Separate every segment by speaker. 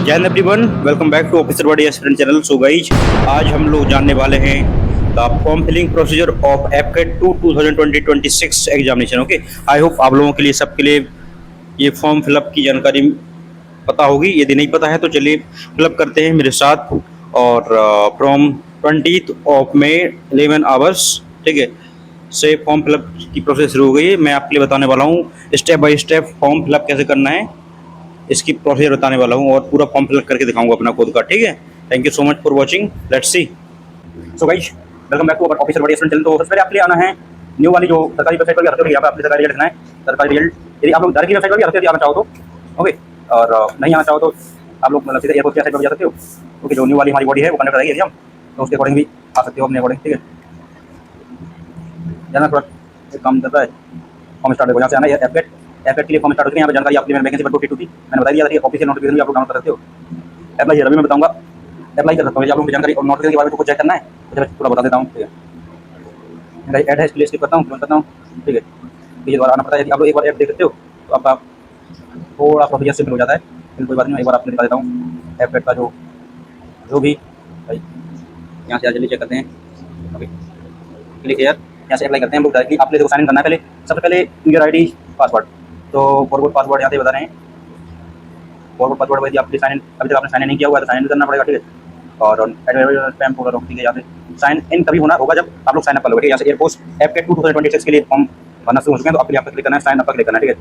Speaker 1: जय Hind everyone, welcome back to officer body aspirant channel. So guys, आज हम लोग जानने वाले हैं the form filling procedure of AFCAT 2 2020-26 examination. Okay, I hope आप लोगों के लिए, सबके लिए ये फॉर्म फिलअप की जानकारी पता होगी। यदि नहीं पता है तो चलिए फिलअप करते हैं मेरे साथ। और फ्रॉम 20 ऑफ मई 11 आवर्स, ठीक है, से फॉर्म फिलअप की प्रोसेस शुरू हो गई है। मैं आपके लिए बताने वाला हूँ step by step form fill up कैसे करना है, इसकी प्रोसीजर बताने वाला हूँ और पूरा फॉर्म फिल करके दिखाऊंगा अपना खुद का। ठीक है, thank you so much for watching, let's see. So guys, welcome back to our officer body aspirant channel. तो सबसे पहले आपके लिए आना है न्यू वाली जो सरकारी वेबसाइट पर आते हो, यहाँ पे आपने सरकारी रिजल्ट देखना है। सरकारी रिजल्ट यदि आप लोग डायरेक्ट वेबसाइट पर भी आते हो, आना चाहो तो ओके, और नहीं आना चाहो तो आप लोग मतलब सीधे एयरपोर्ट की वेबसाइट पर भी जा सकते हो। ओके, जो न्यू वाली हमारी बॉडी है वो कंडक्ट करेगी एग्जाम, तो उसके अकॉर्डिंग भी आ सकते हो अपने अकॉर्डिंग। ठीक है, जाना थोड़ा एक काम करता है। फॉर्म स्टार्ट हो, यहाँ से आना है एपकेट के लिए फॉर्म स्टार्ट होती है। यहाँ पर जानकारी आपके मैंने वैकेंसी पर 2 थी, मैंने बता दिया था। ऑफिशियल नोटिफिकेशन भी आप लोग डाउनलोड कर सकते हो। अप्लाई है, अभी मैं बताऊंगा अप्लाई कर सकता हूँ। आप लोगों की जानकारी और नोटिफिकेशन के बारे में कुछ चेक करना है तो मैं थोड़ा बता देता हूँ। ठीक है, ऐड है इसलिए स्किप करता हूँ, क्लोज करता हूँ। ठीक है, ये दोबारा आना पड़ता है। यदि आप लोग एक बार ऐड देख सकते हो तो आपका थोड़ा प्रोसीजर सिंपल हो जाता है, लेकिन कोई बात नहीं, एक बार आपको दिखा देता हूँ एपकेट का जो जो भी भाई। यहाँ से जल्दी चेक करते हैं। ओके, क्लिक हेयर, यहाँ से अप्लाई करते हैं हम लोग डायरेक्टली। आपने देखो साइन इन करना है पहले, सबसे पहले यूजर आईडी पासवर्ड। तो फॉरवर्ड पासवर्ड यहाँ से बता रहे हैं। फॉरवर्ड पासवर्ड यदि आपने साइन इन अभी तक आपने साइन इन नहीं किया हुआ है तो साइन इन करना पड़ेगा। ठीक है, और स्पैम फोल्डर ठीक है, यहाँ से साइन इन तभी होगा जब आप लोग साइन अप कर लोगे। यहाँ से एयरपोस्ट एपकेट 2 2026 के लिए फॉर्म भरना शुरू हो चुके हैं, तो आपके लिए यहाँ पर क्लिक करना है, साइन अप पर क्लिक करना है। ठीक है,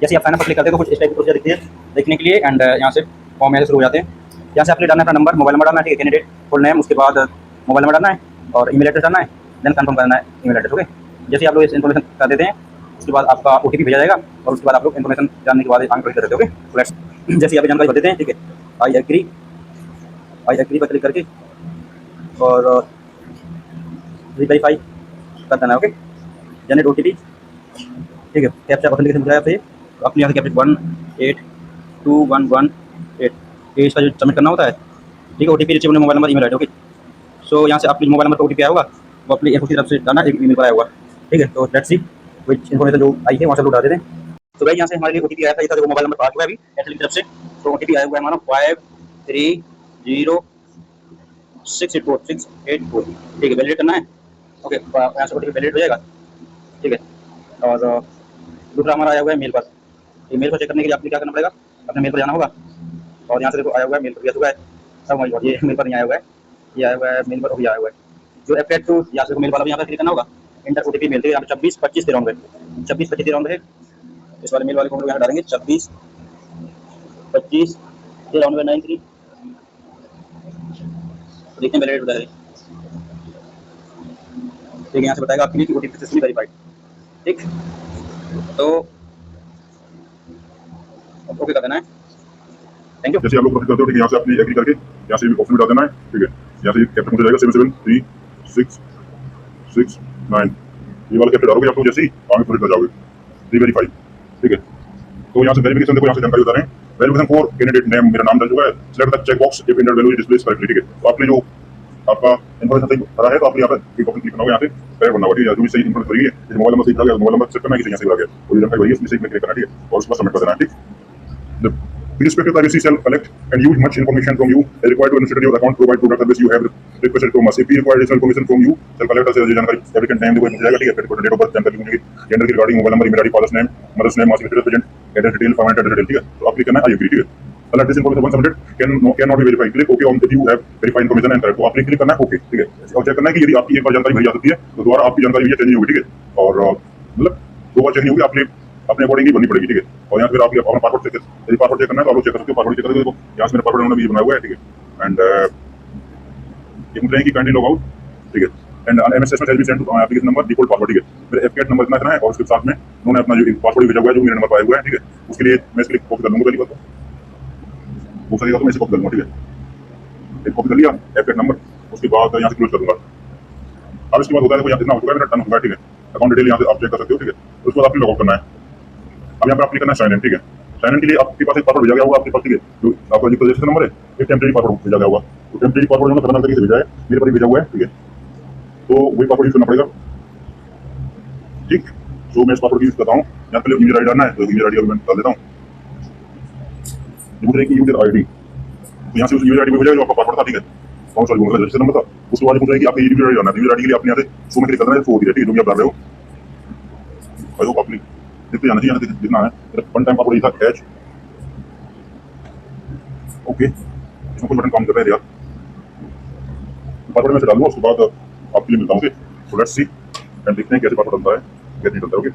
Speaker 1: जैसे आप साइन अप पर क्लिक करते हैं तो कुछ इस टाइप की प्रोसीजर दिखती है देखने के लिए। एंड यहाँ से फॉर्म यहाँ से शुरू हो जाते हैं। यहाँ से आपने डालना है अपना नंबर, मोबाइल नंबर डालना है। ठीक है, कैंडिडेट फुल नेम, उसके बाद मोबाइल नंबर डालना है और ईमेल एड्रेस डालना है, देन कंफर्म करना है ईमेल एड्रेस। ओके, जैसे आप लोग इस इन्फॉर्मेशन कर देते हैं उसके बाद आपका ओटीपी भेजा जाएगा और उसके बाद आप लोग इन्फॉर्मेशन जानने के बाद आगे प्रोसीड कर सकते हो। ओके, लेट्स जैसे आप जानकारी भर देते हैं। ठीक है, आई एग्री पर क्लिक करके और वेरीफाई कर देना है। Okay, generate OTP. ठीक है, कैप्चा ऑथेंटिकेशन पूछा आपसे, तो अपने यहाँ से कैप्चा 182118 ये इसका जो सबमिट करना होता है। ठीक है, OTP receive mobile number email ID. Okay, so यहाँ से आपके मोबाइल नंबर पर ओटीपी आया होगा, वो अपनी एयरपोर्ट की तरफ से डालना, एक ईमेल पर आया होगा। ठीक है, तो लेट्स सी विच इन्फॉर्मेशन जो आई है वहाँ से लोग डाल देते हैं। तो भाई यहाँ से हमारे लिए ओटीपी आया था, ये था जो मोबाइल नंबर आ चुका है अभी एयरटेल की तरफ से। तो ओटीपी आया हुआ है हमारा 530684। ठीक है, वैलिडेट करना है। ओके, यहाँ से ओटीपी वैलिडेट हो जाएगा। ठीक है, और दूसरा हमारा आया हुआ है मेल पर। ये मेल पर चेक करने के लिए आपको क्या करना पड़ेगा, अपने मेल पर जाना होगा और यहाँ से देखो आया हुआ है, मेल पर भी आ चुका है सब। और ये मेल पर नहीं आया हुआ है, ये आया हुआ है मेल पर भी आया हुआ है जो एपकेट 2। यहाँ से मेल वाला भी यहाँ पर क्लिक करना होगा, इंटर ओटीपी मेल थे यहाँ पे 24 25 13 26 25 13 इस वाले मेल वाले को हम लोग यहाँ डालेंगे 26 25 93। देखते हैं वैलिडेट होता है। ठीक है, यहाँ से बताएगा आपके लिए कि ओटीपी सक्सेसफुली वेरीफाइड। ठीक, तो ओके कर देना है। Thank you.
Speaker 2: जैसे आप लोग प्रोसीड करते हो, ठीक है, यहाँ से अपनी एग्री करके यहाँ से ऑप्शन में डाल देना है। ठीक है, यहाँ से कैप्चर मुझे जाएगा 773669, ये वाला कैप्चर डालोगे आप लोग, जैसे ही आगे प्रोसीड कर जाओगे रीवेरीफाई। ठीक है, तो यहाँ से वेरिफिकेशन देखो, यहाँ से जानकारी बता रहे हैं। वेरिफिकेशन फॉर कैंडिडेट नेम, मेरा नाम डल चुका है, select the check box if inter value is displace correctly. ठीक है, तो आपने जो आपका इन्फॉर्मेशन सही भरा है तो आपको यहाँ पर एक ऑप्शन क्लिक करना होगा, यहाँ से करेक्ट बनना होगा। ठीक है, जो भी सही इन्फॉर्मेशन भरी है, जैसे मोबाइल नंबर सही था, मोबाइल नंबर सेट करना है, किसी यहाँ से भरा गया और ये जानकारी भरी है उसमें सही क्लिक करना है। ठीक है, और उसको सबमिट कर देना है। ठीक, irrespective of the shall collect and use much information from you as required to administer your account, provide product service you have requested from us. If we require additional information from you, shall collect us जानकारी applicant name देखो मिल जाएगा। ठीक है, date of birth जानकारी मिलेगी, gender की regarding mobile number, email ID, father's name, mother's name, मासिक present, address detail, permanent address detail. ठीक है, तो आप क्लिक करना है आई एग्री। ठीक है, select this information once submitted can not be verified. Click OK on if you have verified information and correct. तो आपने क्लिक करना है ओके। ठीक है, और चेक करना है कि यदि आपकी एक बार जानकारी भरी जा सकती है तो दोबारा आपकी जानकारी चेंज नहीं होगी। ठीक है, और मतलब दो बार चेक नहीं होगी, आपने अपने अकॉर्डिंग ही भरनी पड़ेगी। ठीक है, और यहाँ फिर आपकी अपना पासवर्ड चेक, यदि पासवर्ड चेक करना है तो आप लोग चेक कर सकते हो, पासवर्ड चेक कर सकते हो। यहाँ से मेरा पासवर्ड उन्होंने भी बनाया हुआ है। ठीक है, एंड ये मुझे कि काइंडली लॉग आउट। ठीक है, and MS SMS has been send to application number default password. ठीक है, मेरे एफकेट नंबर इतना है और उसके साथ में उन्होंने अपना जो पासवर्ड भेजा हुआ है जो मेरे नंबर पर आया हुआ है। ठीक है, उसके लिए मैं इसके लिए कॉपी कर लूंगा पहली बात तो वो सही तो मैं इसे कॉपी कर लूंगा। ठीक है, एक कॉपी कर लिया एफकेट नंबर, उसके बाद यहाँ से क्लोज कर दूंगा। अब इसके बाद होता है देखो यहाँ इतना हो चुका है मेरा, टर्न हो चुका है। ठीक है, अकाउंट डिटेल यहाँ से आप चेक कर सकते हो। ठीक है, उसके बाद आपने लॉग आउट करना है। अब यहाँ पे आप क्लिक करना है साइन इन। ठीक है, साइन इन के लिए आपके पास एक पासवर्ड भेजा गया होगा आपके पास। ठीक है, जो आपका जो रजिस्टर नंबर है एक टेम्परेरी पासवर्ड भेजा गया होगा, तो टेम्परेरी पासवर्ड जो खतरनाक तरीके से भेजा है, मेरे पर भेजा हुआ है। ठीक है, तो वही पासवर्ड यूज करना पड़ेगा। ठीक, तो मैं इस पासवर्ड यूज करता हूँ। यहाँ पे यूजर आईडी डालना है, तो यूजर आईडी मैं डाल देता हूँ। यूजर आईडी तो यहाँ से उस यूजर आईडी हो जाएगा जो आपका पासवर्ड था, ठीक है, कौन सा रजिस्टर नंबर था, उसके बाद पूछ रहा है कि आपका यूजर आईडी डालना है, यूजर आईडी के लिए आपने यहाँ से शो में क्लिक करना है, शो होती है, ठीक है, जो भी आप डाल रहे हो। आई होप आपने देखते जाना चाहिए, जितना है वन टाइम पासवर्ड ये था एच। ओके, इसमें कोई बटन काम कर रहे हैं यार, पासवर्ड में से डाल दूंगा, उसके बाद आपके लिए मिलता हूँ। Okay, so let's C and देखते हैं कैसे पासवर्ड बनता है, कैसे निकलता है। ओके,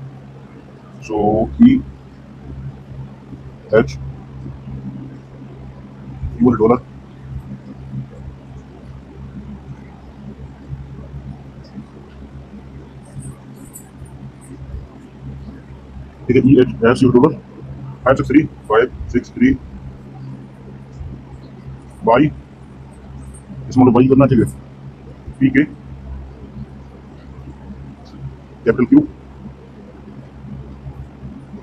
Speaker 2: सो ई एच $, ठीक है, ई एच एस $, 563 वाई, इसमें वाई करना चाहिए, पी के कैपिटल क्यू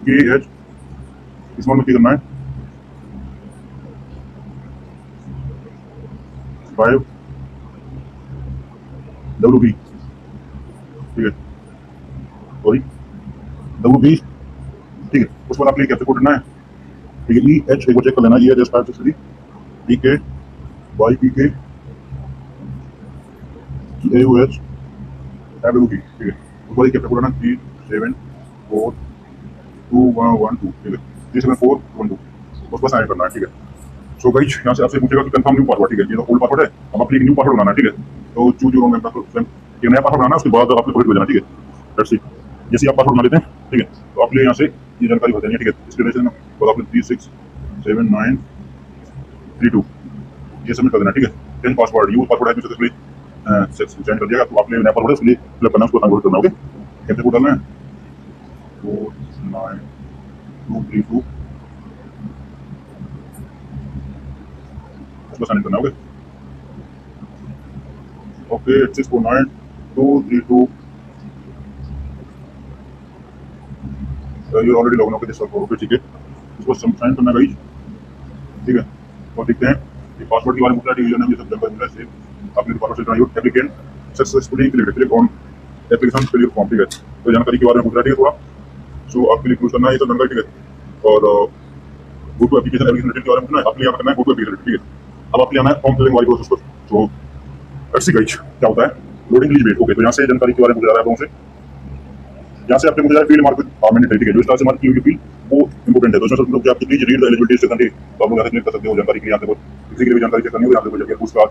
Speaker 2: के एच, इसमें क्या करना है 5 डब्ल्यू बी, ठीक है, सॉरी डब्ल्यू बी, ठीक है, उस पर आपके कैपिटल कोड करना है, ठीक है, ई एच एक बार चेक कर लेना, ई एच 563 पी के वाई पी के ए यू एच डब्ल्यू बी, ठीक है, उस पर कैपिटल कोड करना 374212, ठीक है, 374212, उस पर साइन करना है, ठीक है। सो गाइस यहाँ से आपसे पूछेगा कि कंफर्म न्यू पासवर्ड, ठीक है, ये तो ओल्ड पासवर्ड है, अब आपको एक न्यू पासवर्ड बनाना है, ठीक है, तो चूज योर ओन एक नया पासवर्ड बनाना है, उसके बाद आपको प्रोसेस भेजना, ठीक है। लेट्स सी, जैसे आप पासवर्ड बना लेते हैं, ठीक है, तो आपके यहाँ से ये जानकारी भर देनी है, ठीक है, इसके वजह से तो आपने 367932 ये सबमिट कर देना, ठीक है। देन पासवर्ड यूज पासवर्ड है सक्सेसफुली सेंड कर दिया, तो आपने नया पासवर्ड है इसलिए फिलअप करना है, उसको कन्वर्ट करना, ओके, कैसे कोड डालना है 49232 उसको साइन करना, okay, okay 649232 you already log in, okay, this okay, ठीक है, इसको साइन करना गाइस, ठीक है, और देखते हैं ये पासवर्ड के बारे में पूछा है, यूजर नेम ये सब जानकारी मिला है, सेव आपने पासवर्ड सेट करना है, applicant successfully click on application fill your form, ठीक है, तो जानकारी के बारे में पूछ रहा है, ठीक है, थोड़ा सो आपके लिए यूज करना है ये सब जानकारी, ठीक है, और गो टू एप्लीकेशन एप्लीकेशन के बारे में पूछना है, आपके लिए करना है गो टू एप्लीकेशन, ठीक है, अब आपके आना है फॉर्म फिलिंग वाली प्रोसेस पर, तो लेट्स सी गाइस क्या होता है, लोडिंग प्लीज वेट, ओके, तो यहाँ से जानकारी के बारे में पूछा जा रहा है आपसे, यहाँ से आपने मुझे फील्ड मार्क मैंडेटरी, ठीक है, जो स्टार से मार्क की हुई फील्ड वो इंपोर्टेंट है, तो इसमें सब लोग आपकी please read the eligibility section, ठीक, तो आप लोग यहाँ से क्लिक कर सकते हो जानकारी के लिए, यहाँ से किसी के लिए भी जानकारी चेक करनी हो, यहाँ से जाके एयरपोर्ट का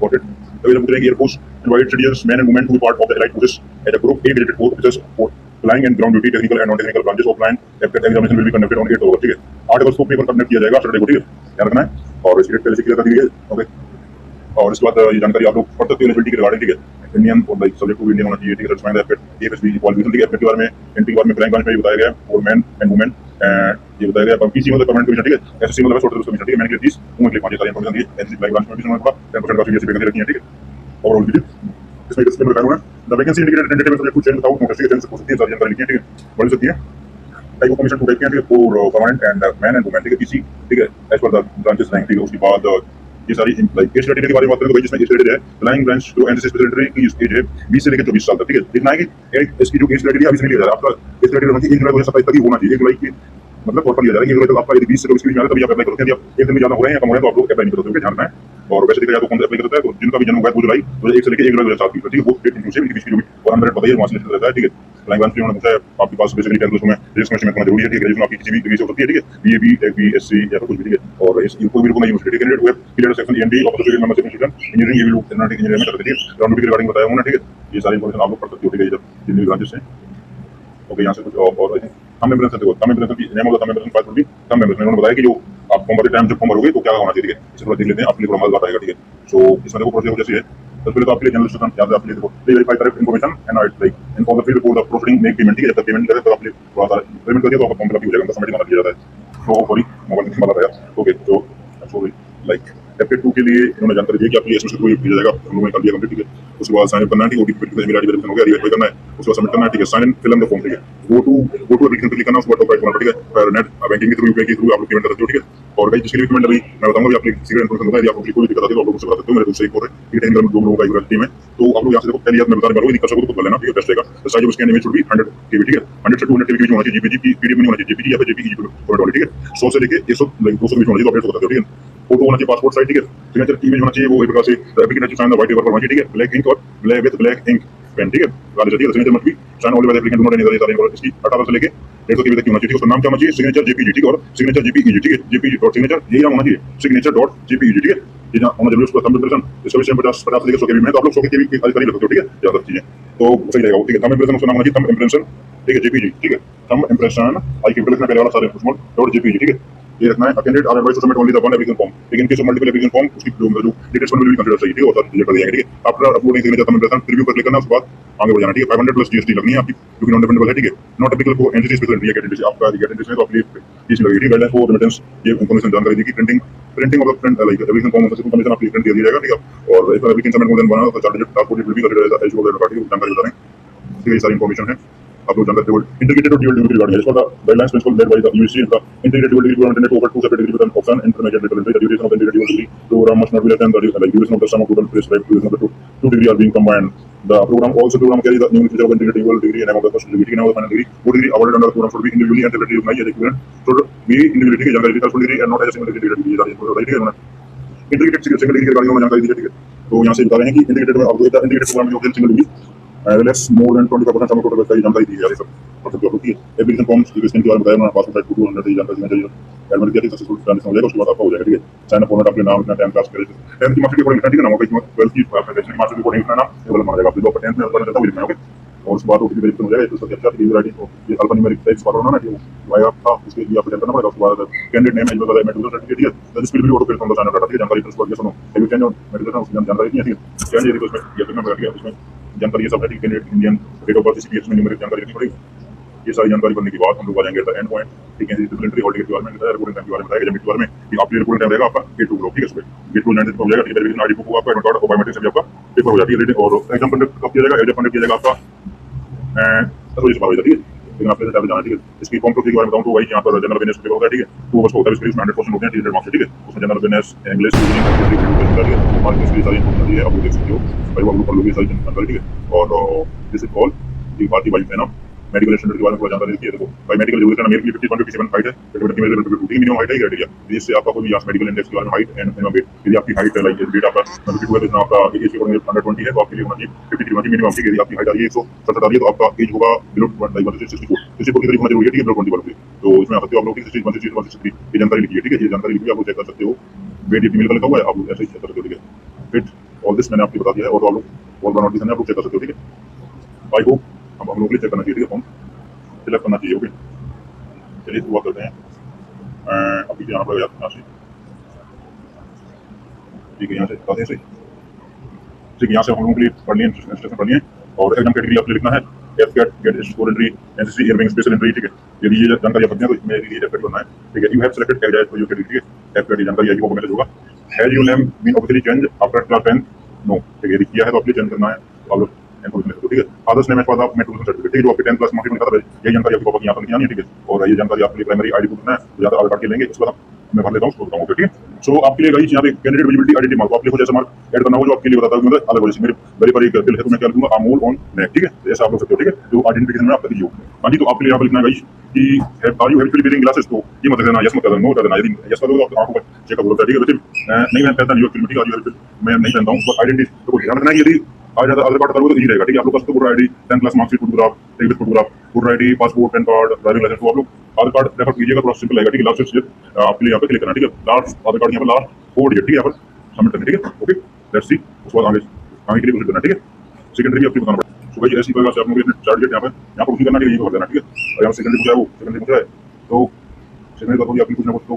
Speaker 2: गॉट इट, तो ये पूछ रहे हैं airport invite citizens man and women to be part of the allied forces at a group A related force which is flying and ground duty technical and non technical branches of flying examination will be conducted on 8 October, ठीक है, 8 अगस्त को paper conduct किया जाएगा Saturday को, ठीक है, ध्यान रखना है, और इस डेट पहले से क्लियर कर दी गई है, ओके, और इसके बाद ये जानकारी आप लोग पढ़ सकते हो एलिजिबिलिटी के रिगार्डिंग, ठीक है, इंडियन और लाइक सब्जेक्ट टू इंडियन होना चाहिए, ठीक है, फाइंड द एफएसबी क्वालिफिकेशन, ठीक है, एफएट के बारे में एंट्री के बारे में फ्लैंक ब्रांच में बताया गया है, और मैन एंड वुमेन ये बताया गया है, पीसी मतलब परमानेंट कमीशन, ठीक है, एसएससी मतलब शॉर्ट सर्विस कमीशन, ठीक है, मैंने के लिए 30 वुमेन के लिए 5 सारी इंफॉर्मेशन दी है, एनसी फ्लैंक ब्रांच में भी थोड़ा 10% का सीएससी वैकेंसी रखी है, ठीक है, ओवरऑल वीडियो इसमें डिस्क्लेमर लगाया हुआ है, the vacancy indicated tentative subject to change without notice, ठीक है, हो सकती है सारी जानकारी लिखी है, ठीक है, बढ़ सकती है, type of commission to type के, ठीक है, for permanent and man and women, ठीक है, पीसी, ठीक है, as per the branches rank, ठीक है, उसके बाद ये सारी लाइक एज क्राइटेरिया के बारे में बात करें तो भाई जिसमें एज क्राइटेरिया है फ्लाइंग ब्रांच जो एनसीसी स्पेशलिटी की एज है 20 से लेकर 24 साल तक, ठीक है, देखना है कि इसकी जो एज क्राइटेरिया अभी से लिया जा रहा है, आपका एज क्राइटेरिया मतलब 1 जुलाई 2027 तक ही होना चाहिए, 1 जुलाई की मतलब तौर पर लिया जा रहा है, 1 जुलाई तक आपका यदि 20 से 24 के बीच में आ रहा है तभी आप अप्लाई कर सकते हैं, यदि आप एक दिन में ज्यादा हो रहे हैं या कम हो रहे हैं तो आप लोग अप्लाई नहीं कर सकते, ध्यान रखना है, और वैसे देखा जाए तो कौन सा अप्लाई कर सकता है, तो जिनका भी जन्म हुआ है 2 जुलाई 2001 से लेकर 1 जुलाई 2007 तक, ठीक है, वो डेट इंक्लूसिव इनकी बीच की जो भी 100 बताइए वहां से लिखा रहता है, ठीक है, फ्लाइंग ब्रांच में उन्होंने पूछा है आपके पास बेसिकली 10 में रजिस्ट्रेशन में जरूरी है, ठीक है, ग्रेजुएशन आपकी किसी भी डिग्री से हो सकती है, ठीक है, बीए बीएससी या कुछ भी, ठीक है, और इनको भी रुकना यूनिवर्सिटी कैंडिडेट हुए clear section ND of associate membership institution engineering ये भी लोग एरोनॉटिक इंजीनियरिंग में करते हैं, ग्राउंड ड्यूटी के रिगार्डिंग बताया उन्होंने, ठीक है, ये सारी इंफॉर्मेशन आप लोग पढ़ सकते हो, ठीक है, जितनी भी ब्रांचेस हैं, ओके, यहाँ से कुछ और हम मेंबर्स हैं, देखो हम मेंबर्स की name of the members file भी हम मेंबर्स उन्होंने बताया कि जो आप फॉर्म भरते टाइम जब फॉर्म भरोगे तो क्या होना चाहिए, ठीक है, इसे थोड़ा देख लेते हैं, आपके लिए थोड़ा मजा आएगा, ठीक है, सो इसमें देखो प्रोसेस जैसे है, तो पहले तो आपके लिए जनरल सिस्टम याद है, आपके लिए देखो verify correct information and right like inform the field before the proceeding make payment, ठीक है, जब तक पेमेंट करे तो आपके थोड़ा सा पेमेंट कर दिया तो आपका फॉर्म फिल हो जाएगा, सबमिट करना दिया जाता है, तो सॉरी मोबाइल नंबर बताया, ओके, तो सॉरी लाइक एफए 2 के लिए इन्होंने जानकारी दी कि आपके एसएमएस थ्रू भेजा जाएगा, हम लोगों ने कर दिया कंप्लीट, ठीक है, उसके बाद साइन अप करना है, ठीक है, ओटीपी फिर मेरा आईडी वेरीफाई हो गया, वेरीफाई करना है, उसके बाद सबमिट करना है, ठीक है, sign in fill in the form, ठीक है, गो टू एप्लीकेशन पे क्लिक करना, उसके बाद टॉप राइट कॉर्नर, ठीक है, फिर नेट बैंकिंग के थ्रू यूपीआई के थ्रू आप लोग पेमेंट कर सकते हो, ठीक है, और गाइस जिसके लिए पेमेंट अभी मैं बताऊंगा कि आपके सीक्रेट इन्फॉर्मेशन होता है, यदि आपको कोई दिक्कत आती है तो आप लोग मुझसे बता सकते हो, मेरे दोस्त से एक और है, ठीक है, टेक्निकल दो लोगों का एक टीम है, तो आप लोग यहाँ से देखो पहले आप मैं बता रहा हूँ, यदि कर सको तो खुद कर लेना, ठीक है, बेस्ट रहेगा, the size of scan image should be 100 केबी, ठीक है, 100 से 200 केबी के बीच में होना चाहिए, जीपीजी पीडीएफ नहीं होना चाहिए, जेपीजी या फिर जेपीजी फॉर्मेट वाली, ठीक है, 100 से लेके 100 लाइक 200 के बीच होना चाहिए, तो अपडेट हो सकते हो, ठीक है, फोटो होना चाहिए पासपोर्ट साइज साइड, ठीक है। सिग्नेचर की इमेज होना चाहिए वो एक प्रकार से application sign the white paper पर होना चाहिए, ठीक है। ब्लैक इंक और black with black ink pen, ठीक है। गाली चाहिए सिग्नेचर मत भी sign only by the applicant, do not any other sign. इसकी 18 से लेके 150 के तक होना चाहिए, ठीक है। उसका नाम क्या होना चाहिए, सिग्नेचर जेपीजी, ठीक है। और सिग्नेचर जेपीजी, ठीक है, जेपीजी डॉट सिग्नेचर, यही नाम होना चाहिए, सिग्नेचर डॉट जेपीजी, ठीक है। ये ना होना जरूरी। उसका थंब इंप्रेशन इसका भी सेम 50 लेके 100 केबी में, तो आप लोग 100 केबी के अधिकारी रख सकते हो, ठीक है। ज्यादा चीजें तो सही रहेगा, ठीक है। थंब इंप्रेशन उसका नाम होना चाहिए, थंब इंप्रेशन, ठीक है, जेपीजी, ठीक है। थंब इंप्रेशन आई कैपिटल लिखना पहले वाला सारे स्मॉल डॉट जेपीजी, ठीक है। ये रखना है। Candidate are advised to submit only the one application form, लेकिन in case of multiple application form उसकी जो डिटेल्स विल बी कंसीडर सही, ठीक है। और ये कर दिया, ठीक है। After uploading signature thumb impression preview पर क्लिक करना, उसके बाद आगे बढ़ जाना, ठीक है। 500 प्लस जीएसटी लगनी है आपकी, क्योंकि नॉन डिपेंडेबल है, ठीक है। Not applicable for entity special entry, category से आपका कैटेगरी से तो आपकी फीस लगेगी। गाइडलाइन फॉर रेमिटेंस, ये इंफॉर्मेशन जानकारी दी कि printing of the print like application form information आपकी प्रिंट दिया जाएगा, ठीक है। और इस पर application submit more than 1 charge आपको will be consider as your party जानकारी बता रहे हैं, ठीक है। ये सारी इंफॉर्मेशन है, आप लोग जानते हो। इंटीग्रेटेड ड्यूअल डिग्री रिगार्डिंग इस for the guidelines principle led by the UGC in the integrated dual degree program to over 2 separate degree with an option intermediate level degree. The duration of the integrated dual degree program must not be less than the duration of the sum of total prescribed duration of the two degree are being combined. The program carry the new feature of integrated dual degree and of the first degree and of the final degree. Both degree awarded under the program should be individually and separately recognized as equivalent. Should be individually की जानकारी दी full degree and not as a single degree degree. ठीक है। Integrated single degree के बारे में जानकारी दी है, ठीक है। तो यहाँ से बता रहे हैं कि इंटीग्रेटेड में आपको इंटीग्रेटेड प्रोग्राम में जो single degree less more than 25% sum total का जानकारी दी है, ये सब मतलब जो होती है। एप्लीकेशन फॉर्म्स की के बारे में बताया, पासवर्ड टाइप 200 की जानकारी चाहिए। एडमिट किया सक्सेसफुल ट्रांजेक्शन हो जाएगा, उसके बाद आपका हो जाएगा, ठीक है। साइन अप फॉर्मेट, अपने नाम, अपना 10 क्लास करें, 10 की मार्क्स रिकॉर्डिंग लिखना, ठीक है ना। वो 12 की मार्क्स रिकॉर्डिंग लिखना ना, ये वाला माना जाएगा। आप जो 10th में करना चाहता है वो लिखना है, ओके। और उसके बाद ओटीपी वेरिफिकेशन हो जाएगा, तो सबसे अच्छा ईमेल आईडी को ये अल्फान्यूमेरिक टेक्स्ट पार्ट होना ना, जो वाया था उसके लिए आपको करना पड़ेगा। उसके बाद candidate name as well as medical certificate, ठीक है। This will be auto fill from the sign data, ठीक है। जानकारी प्रेस कर दिया, सुनो have you change your medical उसकी जानकारी नहीं है, ठीक है। चेंज ये उसमें ये करना पड़ेगा, उसमें जानकारी ये सब है, ठीक है। Candidate Indian date of birth CPS में न्यूमेरिक जानकारी लिखनी पड़ेगी। ये सारी जानकारी भरने के बाद हम लोग आ जाएंगे एट द एंड पॉइंट, ठीक है। सप्लीमेंट्री हॉल टिकट के बारे में बताया, रिपोर्टिंग टाइम के बारे में बताया, जब के बारे में कि आपकी रिपोर्टिंग टाइम रहेगा आपका गेट टू ब्लॉक, ठीक है। इसमें गेट टू 9 हो जाएगा, ठीक है। वेरिफिकेशन आईडी बुक होगा आपका, एडमिट कार्ड और बायोमेट्रिक से भी आपका पेपर हो जाती है रीडिंग। और एग्जाम कंडक्ट कब किया जाएगा, एग्जाम कंडक्ट किया जाएगा आपका तो इस बार, ठीक है। लेकिन आपके साथ जाना, ठीक है। इसकी फॉर्म के बारे में बताऊं तो वही यहाँ पर जनरल अवेयरनेस पेपर होता है, ठीक है। तो बस होता है, इसके 100% होते हैं 300 मार्क्स, ठीक है। उसमें general awareness, English, reasoning, marks की सारी इंफॉर्मेशन दी है, आप लोग देख सकते हो भाई, वो आप लोग ये सारी जानकारी, ठीक है। और दिस इज ऑल की बात ही वाइफ है ना। मेडिकल स्टैंडर्ड के बारे में थोड़ा जानकारी दी है। देखो भाई, मेडिकल ड्यूरेशन मेल के लिए 57 हाइट है, फिटमेंट की मेजर 52 मिनिमम हाइट है क्राइटेरिया, जिससे आपका कोई यहाँ मेडिकल इंडेक्स के बारे में हाइट एंड मिनिमम वेट, यदि आपकी हाइट लाइक वेट आपका 52 है तो आपका एज के अकॉर्डिंग 120 है, तो आपके लिए होना चाहिए 53 होना चाहिए मिनिमम, ठीक है। यदि आपकी हाइट आ रही है 170 आ रही है तो आपका एज होगा बिलो 64 64 की होना जरूरी है, ठीक है। बिलो 20 वाले तो इसमें आ सकते हो आप लोग 163 ये जानकारी लिखी है, ठीक है। ये जानकारी लिखी है, आप लोग चेक कर सकते हो। वेट ये फीमेल का लिखा हुआ है, आप लोग ऐसे ही चेक कर सकते हो, ठीक है। फिट ऑल दिस मैंने आपको बता दिया है, और आप लोग और बनोटिस है आप लोग चेक कर सकते हो, ठीक है। आई होप हम लोग चेक करना चाहिए, ठीक है। फॉर्म फिलअप करना चाहिए, ओके। चलिए शुरुआत करते हैं। अभी जाना पड़ेगा यहाँ से, ठीक है। यहाँ से बताते हैं सही, ठीक है। यहाँ से हम लोगों के लिए पढ़ लिए इंस्ट्रक्शन पढ़ लिए, और एग्जाम कैटेगरी आपको लिखना है AFCAT gate score entry NCC air wing special entry, ठीक है। यदि ये जानकारी आप रखते हैं तो मेरे लिए एफकेट करना है, ठीक है। You have selected exam for your category, ठीक है। एफकेट की जानकारी आएगी, वो मैसेज होगा। Has your name been officially change after class 10 no, ठीक है। यदि किया है तो आपको चेंज करना है, तो आप लोग इन्फॉर्मेशन लिखो, ठीक है। Father's name as per the medical certificate, ठीक है। जो आपके 10 प्लस मार्क्स में लिखा था, ये जानकारी आपके पापा की यहाँ पर लिखनी है, ठीक है। और ये जानकारी आपके लिए प्राइमरी आईडी प्रूफ है, तो ज्यादा आधार कार्ड के लेंगे, इसके बाद मैं भर लेता हूँ, उसको बताऊँ, ठीक है। सो आपके लिए गाइस यहाँ पे कैंडिडेट विजिबिलिटी आइडेंटिटी मार्क, आपके लिए कुछ ऐसा मार्क ऐड करना हो जो आपके लिए बताता है, मतलब अलग हो। जैसे मेरे वेरी पर एक दिल है तो मैं क्या लिखूंगा, अमूल ऑन नेक, ठीक है। ऐसा आप लोग सकते हो, ठीक है। जो आइडेंटिफिकेशन में आप कर दीजिए। हाँ जी, तो आपके लिए यहाँ पर लिखना है गाइस कि are you habitually wearing glasses, तो ये मत देना, यस मत देना, नो कर देना। यदि यस कर दो तो आंखों पर चेकअप होता है, ठीक है। वैसे नहीं मैं पहनता नहीं, ठीक है। मैं नहीं पहनता हूँ, बस आइडेंटिटी तो ध्यान रखना है। यदि आज आधार कार्ड करोगे तो इजी रहेगा, ठीक है। आप लोग पास voter ID, 10 class marks photograph, table photograph, voter ID, passport, pan card, driving licence, तो आप लोग आधार कार्ड रेफर कीजिएगा, थोड़ा सिंपल रहेगा, ठीक है। लास्ट डिजिट आपके लिए यहाँ पे क्लिक करना, ठीक है। लास्ट आधार कार्ड यहाँ पर लास्ट 4 डिजिट, ठीक है। यहाँ पर सबमिट करना, ठीक है, ओके। लेट्स सी, उसके बाद आगे के लिए प्रोसीड करना, ठीक है। सेकेंडरी भी आपको बताना पड़ेगा, तो भाई ऐसी प्रकार से आप लोग अपने 4 डिजिट यहाँ पर प्रोसीड करना, ठीक है। ये कर देना, ठीक है। और यहाँ सेकेंडरी पूछा है, वो सेकेंडरी पूछा है तो सेकेंडरी का आपकी कुछ ना कुछ तो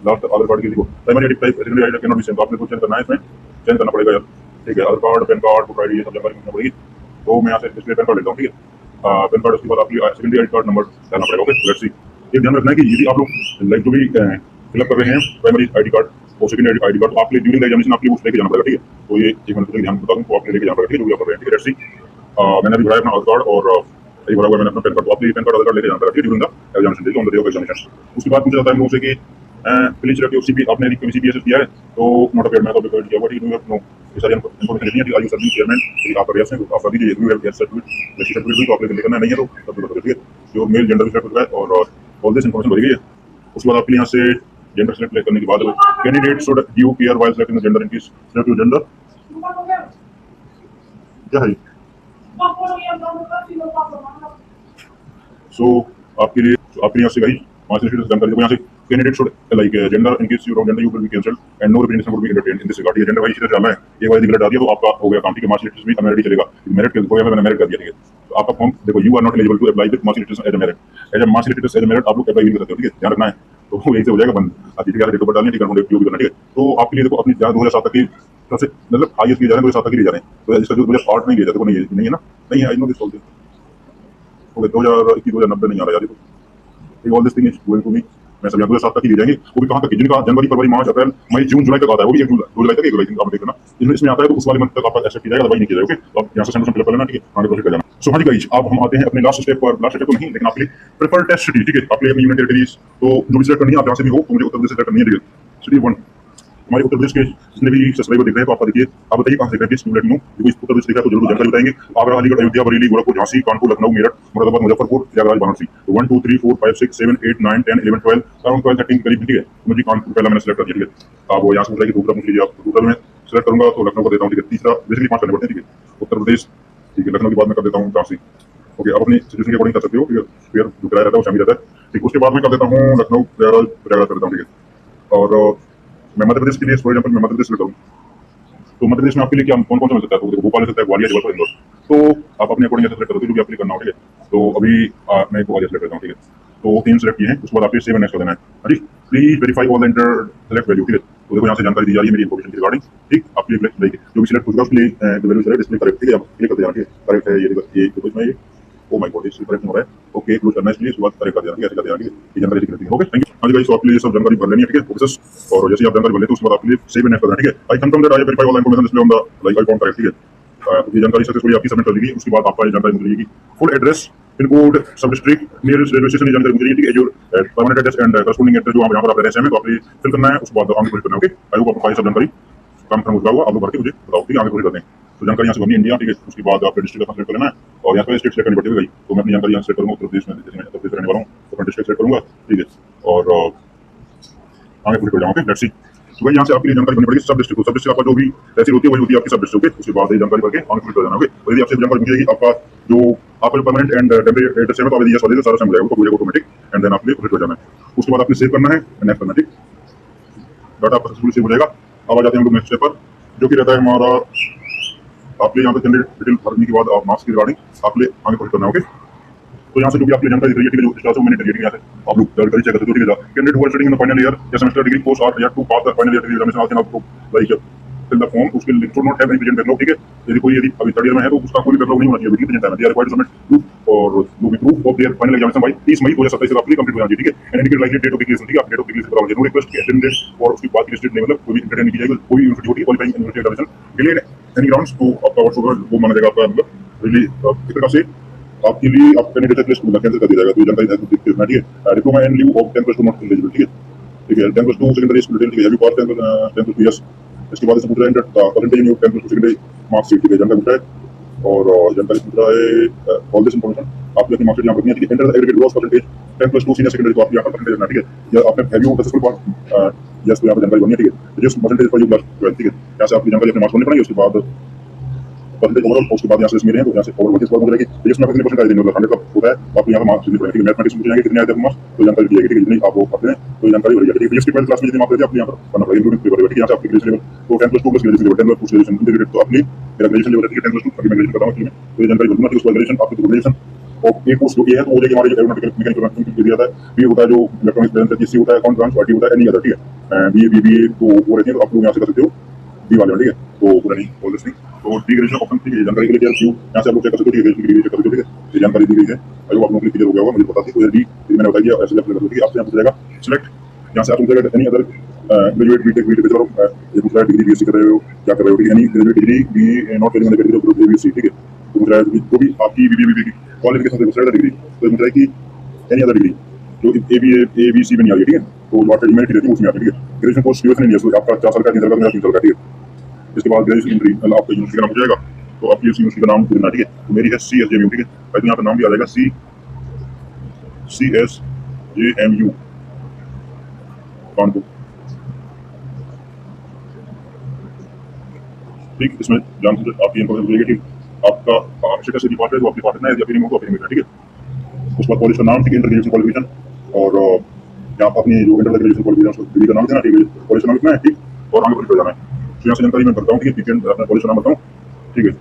Speaker 2: लास्ट आधार कार्ड के लिए primary ID type secondary ID can not be same, तो आपने कुछ चेंज करना है, इसमें चेंज करना पड़ेगा यार, ठीक है। Aadhaar card, pan card, voter ID, ये सब जानकारी लिखना पड़ेगी। तो मैं यहाँ से डिस्प्ले पैन कार्ड लेता हूँ, ठीक है। पैन कार्ड, उसके बाद आपकी सेकेंडरी आईडी कार्ड नंबर डालना पड़ेगा, ओके। लेट्स सी, ये ध्यान रखना है कि यदि आप लोग लाइक जो भी फिलअप कर रहे हैं प्राइमरी आईडी कार्ड और सेकेंडरी आईडी कार्ड, तो आपके ड्यूरिंग द एग्जामिनेशन आपके लेके जाना पड़ेगा, ठीक है। तो ये एक मिनट ध्यान बता दूँ, तो आपके लेके जाना पड़ेगा, ठीक है, जो भी आप कर रहे हैं, ठीक है। लेट्स सी, मैंने अभी भरा अपना आधार कार्ड और ये भरा हुआ मैंने अपना पैन कार्ड, तो आपके पैन कार्ड आधार कार्ड लेके जाना पड़ेगा, ठीक है, ड्यूरिंग द एग्जामिनेशन, ठीक है, on the day of examination. उसके बाद पूछा जाता है हम लोगों से कि प्लीज रखिए सीपी, आपने सीपीएस दिया है तो नोट अपेयर, मैं तो अभी किया हुआ, ठीक है। नो, ये सारी इन्फॉर्मेशन लिखनी है, ठीक है। आर यू सर्विंग चेयरमैन, आप कर रहे हैं तो आप कर दीजिए। यू हैव गेट सर्टिफिकेट, जैसे सर्टिफिकेट भी तो आपको लेकर नहीं है तो सब कुछ, ठीक है। जो मेल जेंडर रिस्पेक्ट होता है और ऑल दिस इन्फॉर्मेशन भरी गई है। उसके बाद आपके यहाँ से जेंडर सेलेक्ट करने के बाद candidate should give care while selecting the gender in case select your gender. क्या है सो आपके लिए यहाँ से गई 5 मिनट जानकारी देखो। यहाँ से candidate should like gender in case you don't gender you will be cancelled and no representation would be entertained in this regard. ये जेंडर वाइज इधर डालना है, एक बार डिक्लेयर डाल दिया तो आपका हो गया काम, ठीक है। मार्क्स लिस्ट में मेरिट चलेगा, मेरिट के को मैंने मेरिट कर दिया, ठीक है। तो आपका फॉर्म देखो, you are not eligible to apply with marks list as a merit, as a marks list as a merit आप लोग अप्लाई नहीं कर सकते हो, ठीक है, ध्यान रखना है। तो यही से हो जाएगा बंद, आप ठीक है डेट ऑफ डालनी है, टिकट जो भी करना, ठीक है। तो आपके लिए देखो अपनी 2007 तक की सबसे मतलब हाईएस्ट किया जा रहा है, 2007 तक ही ले जा रहे हैं। तो इसका जो 2008 में किया जाता है नहीं है ना, नहीं है, I know this also. Okay 2021 2090 नहीं आ रहा यार, ये all this thing is going to be, मैं सब 2007 तक ही ले जाएंगे। वो भी कहां तक, जिनका जनवरी फरवरी मार्च अप्रैल मई जून जुलाई तक आता है, वो भी 1 जुलाई तक, 1 जुलाई तक आप देखना इसमें आता है, तो उस वाले मंथ तक आपका एक्सेप्ट किया जाएगा, दवाई नहीं किया जाएगा। ओके, तो आप यहां से सेंटर फिल कर लेना, ठीक है, आगे प्रोसीड कर जाना। सो हाँ जी गाइस, अब हम आते हैं अपने लास्ट स्टेप पर। लास्ट स्टेप तो नहीं, लेकिन आपके लिए प्रेफर्ड टेस्ट सिटी, ठीक है, आपके लिए अपनी यूनियन टेरिटरीज तो जो भी सिलेक्ट करनी है आप यहां से भी हो, तो मुझे उत्तर प्रदेश सिलेक्ट करनी है, ठीक है। सिटी 1 हमारे उत्तर प्रदेश के जितने भी सब्सक्राइबर दिख रहे हैं तो आप देखिए, आप बताइए कहां से देख रहे हैं, प्लीज लेट मी नो। देखो उत्तर प्रदेश दिखा तो जरूर जानकारी बताएंगे। आगरा, अलीगढ़, अयोध्या, बरेली, गोरखपुर, झांसी, कानपुर, लखनऊ, मेरठ, मुरादाबाद, मुजफ्फरपुर, प्रयागराज, वाराणसी। तो 1 2 3 4 5 6 7 8 9 10 11 12 अराउंड 12 13 करीब, ठीक है। मुझे कानपुर पहला मैंने सेलेक्ट कर दिया, ठीक है। आप वो यहाँ से पूछ दूसरा पूछ लीजिए, आप दूसरा में सेलेक्ट करूंगा तो लखनऊ कर देता हूँ, ठीक है। तीसरा बेसिकली 5 करने पड़ते हैं, ठीक है। उत्तर प्रदेश, ठीक है, लखनऊ के बाद में कर देता हूँ झांसी। ओके, आप अपनी सिचुएशन के अकॉर्डिंग कर सकते हो, ठीक है। फिर जो किराया रहता है वो शामिल रहता है, ठीक। उसके बाद में कर देता हूँ लखनऊ, प्रयागराज कर देता हूँ, ठीक है। और मैं मध्य प्रदेश के लिए फॉर एग्जांपल मैं मध्य प्रदेश से करूँ तो मध्य प्रदेश में आपके लिए क्या कौन कौन सा मिल सकता है, तो भोपाल मिल सकता है, ग्वालियर, जबलपुर, इंदौर। तो आप अपने अकॉर्डिंग सेलेक्ट करोगे जो भी आपके करना हो, ठीक है। तो अभी मैं ग्वालियर सेलेक्ट करता हूँ, ठीक है। तो 3 सेलेक्ट किए हैं, उसके बाद आपके सेव नेक्स्ट कर देना है। हाँ जी, please verify all the inter select value, ठीक है। तो देखो यहाँ से जानकारी दी जा रही है मेरी इन्फॉर्मेशन के रिगार्डिंग, ठीक। आप क्लिक लाइक जो भी सेलेक्ट होगा उसके लिए the value select display correct, ठीक है। आप क्लिक कर देना, ठीक है, करेक्ट है ये तो इसमें ये ओ माय गॉड, इससे करेक्ट हो रहा है। ओके, क्लोज करना है, इसलिए उसके बाद करेक्ट कर देना, ठीक है, ऐसे कर देना, ठीक है। ये जानकारी दिख रही है, ओके, थैंक यू। हाँ जी गाइस, तो आपके लिए सब जानकारी भर लेनी है, ठीक है, प्रोसेस। और जैसे आप जानकारी भर लेते हो उसके बाद आपके लिए सेव नेक्स्ट करना है, ठीक है। I confirm that I verify all information display on the like I found correct, ठीक है। ये जानकारी सक्सेसफुली आपकी सबमिट कर दी गई। उसके बाद आपका ये जानकारी मुझे मिलेगी, फुल एड्रेस, पिन कोड, सब डिस्ट्रिक्ट, नियरेस्ट रेलवे स्टेशन, ये जानकारी मुझे, ठीक है। जो permanent address and corresponding address जो आप यहाँ पर आप रह रहे हैं, तो आपको फिल करना है, उसके बाद आगे प्रोसीड करना है, ओके। आई होप आपको सब जानकारी काम खत्म हो गया, आप लोग भर के मुझे बताओ, ठीक है, आगे प्रोसीड करते हैं। तो जानकारी यहाँ से भरनी इंडिया, ठीक है। उसके बाद आपको डिस्ट्रिक्ट का सेलेक्ट कर लेना है और यहाँ पर स्टेट सेलेक्ट करनी पड़ती है। तो मैं अपनी जानकारी यहाँ सेलेक्ट करूँगा उत्तर प्रदेश में, जैसे मैं उत्तर प्रदेश रहने वाला हूँ तो अपना डिस्ट्रिक्ट सेलेक्ट करूँगा, ठीक है। और आगे प्रोसीड कर जाऊँगा, ओके, लेट्स सी। तो भाई यहाँ से आपके लिए जानकारी भरनी पड़ेगी सब डिस्ट्रिक्ट, सब डिस्ट्रिक्ट आपका जो भी तहसील होती है वही होती है आपकी सब डिस्ट्रिक्ट, ओके। उसके बाद ये जानकारी भर के आगे प्रोसीड कर जाना, ओके। और यदि आपसे जानकारी पूछी जाएगी आपका जो आपका जो परमानेंट एंड टेम्परेरी एड्रेस है तो आप यस वाले सारा सेम हो जाएगा, तो पूरे ऑटोमेटिक एंड देन आपके प्रोसीड कर जाना है। उसके बाद आपने सेव करना है, नेक्स्ट करना है, ठीक। डाटा आपका सक्सेसफुली सेव हो जाएगा। अब आ जाते हैं हम लोग नेक्स्ट स्टेप पर, जो कि रहता है हमारा आपके यहाँ पे कैंडिडेट डिटेल भरने के बाद आप मार्क्स के रिगार्डिंग आपके आगे प्रोसीड करना है, ओके। तो यहाँ से जो भी आपकी जानकारी दिख रही है, ठीक है, जो स्टार्ट से मैंने डिलीट किया है, आप लोग जानकारी चेक कर सकते हो, ठीक है। Candidate who are studying in the final year या semester degree course are to pass the final year degree examination also आपको लाइक फिल द फॉर्म, उसके लिए should not have any present backlog, ठीक है। यदि अभी थर्ड ईयर में है तो उसका कोई बैकलॉग नहीं होना चाहिए, प्रेजेंट है। They are required to submit proof और वो भी proof of their final examination by 30 May 2027 से आपकी कंप्लीट हो जानी है, ठीक है। And indicate like date of declaration, ठीक है, आप डेट ऑफ डिक्लेरेशन बताओ मुझे। नो रिक्वेस्ट की अटेंडेंस और उसके बाद की लिस्टेड नहीं, मतलब कोई भी इंटरटेन नहीं की जाएगी, कोई यूनिवर्सिटी होगी qualifying university examination delayed any grounds तो आपका व्हाट्स होगा वो माना जाएगा आपका, मतलब रियली इस तरह से आपके लिए आप कैंडिडेट लिस्ट में कैंसिल कर दिया जाएगा। तो जानकारी देखते हैं, ठीक है। Diploma and leave of 10+2 not eligible, ठीक है, ठीक है। 10+2 सेकेंडरी स्कूल डिटेल, ठीक है, हैव यू पास 10+2 यस। इसके बाद इसमें पूछ रहा है परसेंटेज ऑफ 10+2 सेकेंडरी मार्क्स, ठीक है, जानकारी पूछ रहा है। और जानकारी पूछ रहा है ऑल दिस इंफॉर्मेशन आपकी अपनी मार्क्स यहाँ रखनी है, ठीक है। Enter the aggregate gross percentage 10+2 senior secondary, तो आप यहाँ पर परसेंटेज रखना, ठीक है। या आपने have you successful pass yes, तो यहाँ पर जानकारी बननी है, ठीक है। जिस परसेंटेज पर यू प्लस 12, ठीक है, यहाँ से आपकी जानकारी अपने मार्क्स होने पड़ेंगे। उसके बाद परसेंटेज ओवरऑल, उसके बाद यहाँ से मेरे हैं तो यहाँ से ओवरऑल किस बात हो जाएगी, जिसमें कितने परसेंट देंगे, मतलब 100 का होता है तो आपको यहाँ पर मार्क्स देने पड़ेंगे, ठीक है। मैथमेटिक्स में जाएंगे कितने आए थे मार्क्स तो जानकारी दी जाएगी, ठीक है। जितनी आप वो करते हैं तो जानकारी बढ़ जाएगी, ठीक है। जिसकी 12th क्लास में जितने मार्क्स देते हैं आपको यहाँ पर करना पड़ेगा, इंक्लूडिंग पेपर, ठीक है। यहाँ से आपकी ग्रेजुएशन लेवल तो 10+2 plus graduation level, 10+2 graduation integrated, तो अपनी मेरा ग्रेजुएशन लेवल है, ठीक है, 10+2 अभी मैं ग्रेजुएशन कर रहा हूँ, ठीक है। तो ये जानकारी बोलूँगा कि उसके बाद ग्रेजुएशन आपकी ग्रेजुएशन और एक कोर्स जो ये है तो वो देखिए हमारे एरोनॉटिकल मैकेनिकल की दिया था, बी होता है जो इलेक्ट्रॉनिक्स ब्रांच है, सी होता है अकाउंट ब्रांच, आईटी होता है एनी अदर, ठीक है। बीए तो वो रहती है, तो आप लोग यहाँ से कर सकते हो डी वाले, ठीक है। तो पूरा नहीं ऑल दिस थिंग तो डी ग्रेजुएशन ऑप्शन, ठीक है, जानकारी के लिए क्यों यहाँ से आप लोग चेक कर सकते हो, ठीक है, डिग्री चेक कर सकते हो, ठीक है। ये जानकारी दी गई है, अगर आप लोगों के लिए क्लियर हो गया होगा, मुझे पता थी। तो डी मैंने बता दिया, ऐसे अप्लाई कर सकते हो, आपसे यहाँ पूछ जाएगा सिलेक्ट, यहाँ से आप पूछ जाएगा any other graduate BTech BTech और ये पूछ रहा है डिग्री बीएससी कर रहे हो क्या कर रहे हो, ठीक है। Any graduate degree be not telling in the category of BSc, ठीक है। तो पूछ रहा है जो भी आपकी बीबीए की क्वालिफिकेशन से पूछ रहा है डिग्री, तो पूछ रहा है कि एनी अदर डिग्री जो एबीसी में नहीं आ रही है, ठीक है। तो जो आपका ईमेल की रहती है उसमें आती है, ठीक है। ग्रेजुएशन कोर्स ड्यूरेशन नहीं है, आपका 4 साल का 3 साल का 3 साल का, ठीक है। इसके बाद ग्रेजुएशन एंट्री मतलब आपका यूनिवर्सिटी का नाम हो जाएगा, तो आपकी उस यूनिवर्सिटी का नाम देना, ठीक है। तो मेरी है CSJMU, ठीक है। तो यहाँ पर नाम भी आ जाएगा CSJMU, कानपुर, ठीक। इसमें जान आपकी इन्फॉर्मेशन मिलेगी, ठीक। आपका आवश्यकता से डिपार्ट है तो अपनी पार्टनर है या फिर रिमूव अपनी मिलता है, ठीक है। उसके बाद कॉलेज का नाम, ठीक है, इंटर ग्रेजुएशन क्वालिफिकेशन, और यहाँ पर अपनी जो इंटर ग्रेजुएशन क्वालिफिकेशन उसको डिग्री का नाम देना, ठीक है, कॉलेज का नाम लिखना है, ठीक, और आगे प्रोसीड कर जाना है। तो यहाँ से जानकारी मैं करता हूँ, ठीक है, अपना कॉलेज का नाम बताऊँ, ठीक है।